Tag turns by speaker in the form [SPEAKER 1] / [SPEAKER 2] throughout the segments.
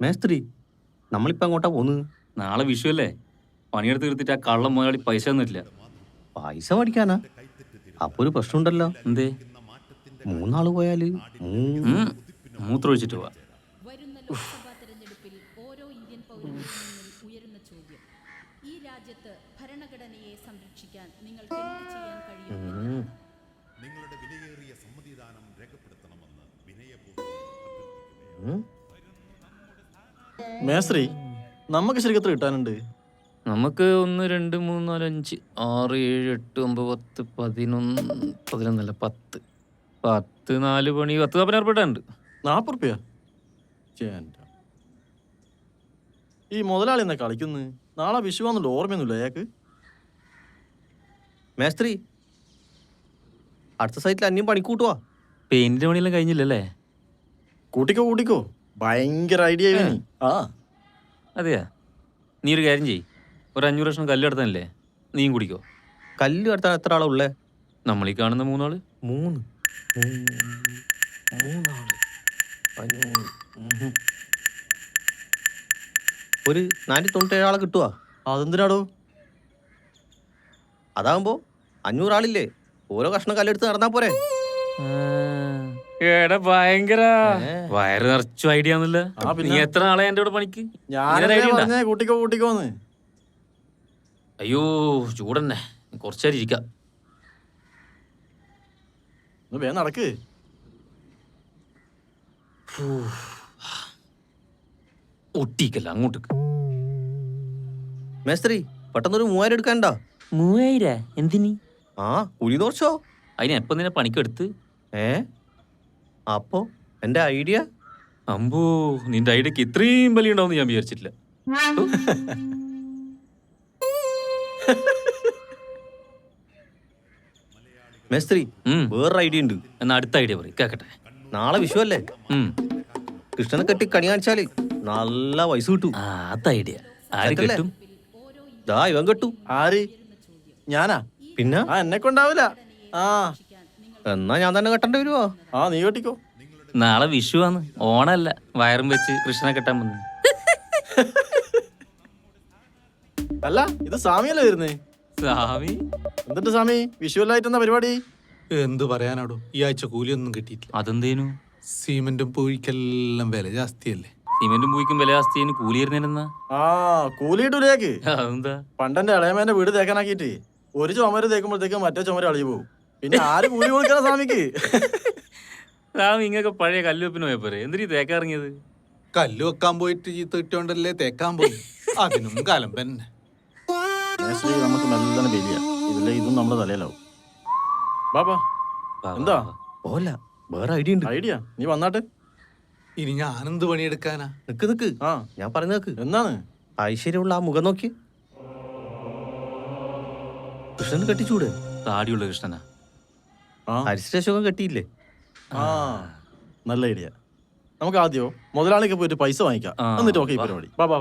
[SPEAKER 1] മേസ്ത്രി, നമ്മളിപ്പോ അങ്ങോട്ടാ പോന്ന്?
[SPEAKER 2] നാളെ വിഷു അല്ലേ? പണിയെടുത്ത് തീർത്തിട്ട് ആ കള്ളം മുതലാളി പൈസ തന്നിട്ടില്ല.
[SPEAKER 1] പൈസ മേടിക്കാനാ? അപ്പൊ ഒരു പ്രശ്നമുണ്ടല്ലോ.
[SPEAKER 2] എന്തേ?
[SPEAKER 1] 3 ആള് പോയാല്
[SPEAKER 2] മൂത്രമൊഴിച്ചിട്ട് പോവാ.
[SPEAKER 3] വരുന്ന ലോക്സഭാ തെരഞ്ഞെടുപ്പിൽ ഓരോ ഇന്ത്യൻ പൗരന്റെയും മുന്നിൽ ഉയരുന്ന ചോദ്യം, ഈ രാജ്യത്ത് ഭരണഘടനയെ സംരക്ഷിക്കാൻ നിങ്ങൾക്ക് എന്ത് ചെയ്യാൻ കഴിയും?
[SPEAKER 4] നിങ്ങളുടെ വിലയേറിയ സമ്മതിദാനം രേഖപ്പെടുത്തണമെന്ന് വിനയപൂർവ്വം
[SPEAKER 5] മേസ്ത്രി, നമുക്ക് ശരിക്കും എത്ര കിട്ടാനുണ്ട്?
[SPEAKER 2] നമുക്ക് 1 2 3 4 5 6 7 8 9 10 11 10 4 പണി 10 14
[SPEAKER 5] 40 ഈ മുതലാളി എന്നാ കളിക്കുന്നു? നാളെ വിഷുവാന്നുള്ള ഓർമ്മയൊന്നുമില്ല അയാൾക്ക്.
[SPEAKER 1] മേസ്ത്രി, അടുത്ത സൈറ്റിൽ അന്യം പണിക്കൂട്ടുവാ.
[SPEAKER 2] പെയിന്റിന്റെ പണിയെല്ലാം കഴിഞ്ഞില്ലല്ലേ?
[SPEAKER 5] കൂട്ടിക്കോ, ഭയങ്കര ഐഡിയ. ആ
[SPEAKER 2] അതെയാ? നീ ഒരു കാര്യം ചെയ്യ്, ഒരു 500 ലക്ഷം കല്ല് എടുത്താനല്ലേ, നീയും കുടിക്കോ.
[SPEAKER 1] കല്ല് കടത്താൻ എത്ര ആളാ ഉള്ളേ?
[SPEAKER 2] നമ്മളീ കാണുന്ന 3 ആള്.
[SPEAKER 1] 3 ആള്. ഒരു 497 ആളെ കിട്ടുവാ.
[SPEAKER 5] അതെന്തിനാടോ?
[SPEAKER 1] അതാകുമ്പോ 500 ആളില്ലേ, ഓരോ കഷ്ണം കല്ലെടുത്ത് നടന്നാ പോരെ.
[SPEAKER 2] എടാ ഭയങ്കര വയറ് നിറച്ചു ഐഡിയ ആണല്ലോ. നീ എത്ര ആളെ എന്റെ കൂടെ പണിക്ക്?
[SPEAKER 5] ഞാൻ കൂട്ടിക്കോന്ന്.
[SPEAKER 2] അയ്യോ ചൂടന്നെ, കുറച്ചേരം ഇരിക്കാം.
[SPEAKER 5] വേഗം നടക്ക്.
[SPEAKER 2] ഒട്ടിക്കല്ല അങ്ങോട്ടേക്ക്.
[SPEAKER 1] മേസ്ത്രി, പെട്ടെന്നൊരു 3000 എടുക്കാനുണ്ടോ?
[SPEAKER 2] 3000? എന്തിനി?
[SPEAKER 1] ആ, കുഴി തോർച്ചോ.
[SPEAKER 2] അതിന് എപ്പം നിന്നെ പണിക്കെടുത്ത്?
[SPEAKER 1] അപ്പോ എന്റെ ഐഡിയ?
[SPEAKER 2] അമ്പോ, നിന്റെ ഐഡിയക്ക് ഇത്രയും വലിയ ഉണ്ടാവും ഞാൻ വിചാരിച്ചിട്ടില്ല.
[SPEAKER 1] മേസ്ത്രി, വേറൊരു ഐഡിയ ഉണ്ട്.
[SPEAKER 2] എന്നാ അടുത്ത ഐഡിയ പറയും കേക്കട്ടെ.
[SPEAKER 1] നാളെ വിഷു അല്ലേ, കൃഷ്ണനെ കെട്ടി കണി കാണിച്ചാല് നല്ല പൈസ കിട്ടും.
[SPEAKER 2] അത് ഐഡിയ. ആര് കെട്ടും?
[SPEAKER 1] ദാ ഇവൻ കെട്ടു.
[SPEAKER 5] ആര്? ഞാനാ?
[SPEAKER 1] പിന്നെ
[SPEAKER 5] എന്നെ കൊണ്ടാവില്ല.
[SPEAKER 1] എന്നാ ഞാൻ തന്നെ കെട്ടേണ്ടി വരുവോ?
[SPEAKER 5] നീ കെട്ടിക്കോ.
[SPEAKER 2] നാളെ വിഷുവാന്ന്, ഓണല്ല. വയറും വെച്ച് കൃഷ്ണനെ കെട്ടാൻ വന്നു.
[SPEAKER 5] അല്ല, ഇത് സ്വാമിയല്ലേ വരുന്നേ?
[SPEAKER 2] സ്വാമി?
[SPEAKER 5] എന്നിട്ട് സ്വാമി, വിഷുവല്ലായിട്ടെന്താ പരിപാടി?
[SPEAKER 6] എന്ത് പറയാനാടോ, ഈ ആഴ്ച കൂലിയൊന്നും കിട്ടിയിട്ടില്ല.
[SPEAKER 2] അതെന്തേനു?
[SPEAKER 6] സിമെന്റും പൂഴിക്കെല്ലാം വില ജാസ്തിയല്ലേ.
[SPEAKER 2] സിമെന്റും പൂയിക്കും വില ജാസ്തിന് കൂലി ഇരുന്നേനെന്നാ?
[SPEAKER 5] കൂലിയിട്ടൂലേക്ക്.
[SPEAKER 2] അതെന്താ?
[SPEAKER 5] പണ്ടെന്റെ ഇളയമേന്റെ വീട് തേക്കാനാക്കിട്ട് ഒരു ചുമര് തേക്കുമ്പോഴത്തേക്കും മറ്റേ ചുമര് അളിഞ്ഞു പോകും. പിന്നെ ആര് കൂലി കൊടുക്കണ സ്വാമിക്ക്?
[SPEAKER 2] സ്വാമി ഇങ്ങൊക്കെ പഴയ കല്ലുവെപ്പിന് പോയപ്പോരെ, എന്തിനീ തേക്കാറിങ്ങിയത്?
[SPEAKER 6] കല്ല് വെക്കാൻ പോയിട്ട് ചീത്ത കിട്ടോണ്ടല്ലേ തേക്കാൻ പോയി. അതിനും കാലം തന്നെ.
[SPEAKER 5] നമുക്ക് നല്ല ബലിയ, ഇതിലെ ഇതും നമ്മുടെ തലയിലാവും. ബാബാ, എന്താ?
[SPEAKER 1] പോല, വേറെ ഐഡിയ ഉണ്ട്.
[SPEAKER 5] ഐഡിയ? നീ വന്നാട്ടെ.
[SPEAKER 6] ഇനി ഞാനെന്ത് പണിയെടുക്കാനാ?
[SPEAKER 1] നിക്ക്. ഞാൻ പറഞ്ഞു നിക്ക്.
[SPEAKER 5] എന്താണ്?
[SPEAKER 1] ഐശ്വര്യമുള്ള ആ മുഖം നോക്കി കൃഷ്ണൻ കെട്ടിച്ചൂടെ?
[SPEAKER 2] താടിയുള്ള കൃഷ്ണനാ?
[SPEAKER 1] ഹരിശ്രേഷകം കെട്ടിയില്ലേ?
[SPEAKER 5] നല്ല ഐഡിയ. നമുക്ക് ആദ്യം മുതലാളിക്ക് പോയിട്ട് പൈസ വാങ്ങിക്കാം, എന്നിട്ട് ഓക്കെ പരിപാടി. ബാബാ.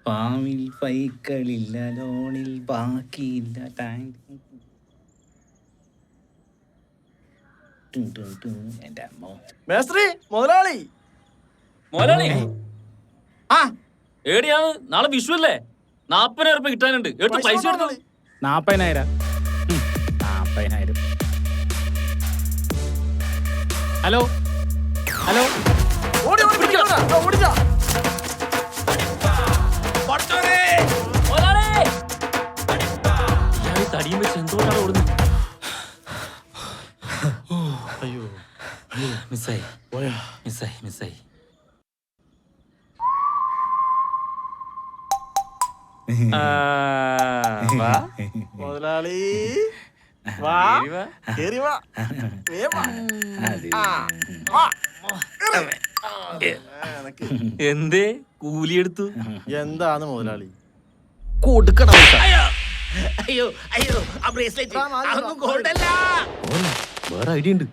[SPEAKER 7] പാമിൽ പൈക്കളില്ല, ലോണിൽ ബാക്കിയില്ല.
[SPEAKER 5] മേസ്ത്രി, മുതലാളി.
[SPEAKER 2] ഏടിയാണ്? നാളെ വിഷു അല്ലേ? 40,000 രൂപ കിട്ടാനുണ്ട്. പൈസ
[SPEAKER 7] 40,000. ഹലോ,
[SPEAKER 2] തടിയും വെച്ച് എന്തോട്ടാണ് ഓടുന്നത്?
[SPEAKER 5] അയ്യോ,
[SPEAKER 2] മിസ്സായി.
[SPEAKER 5] മുതലാളി വാ, കേറി വാ.
[SPEAKER 2] എന്തേ കൂലിയെടുത്തു?
[SPEAKER 5] എന്താണ് മുതലാളി?
[SPEAKER 1] കൊടുക്കണം.
[SPEAKER 7] അയ്യോ, ആ ബ്രേസ്ലെറ്റ്
[SPEAKER 1] വേറെ ഐഡിയ ഉണ്ട്.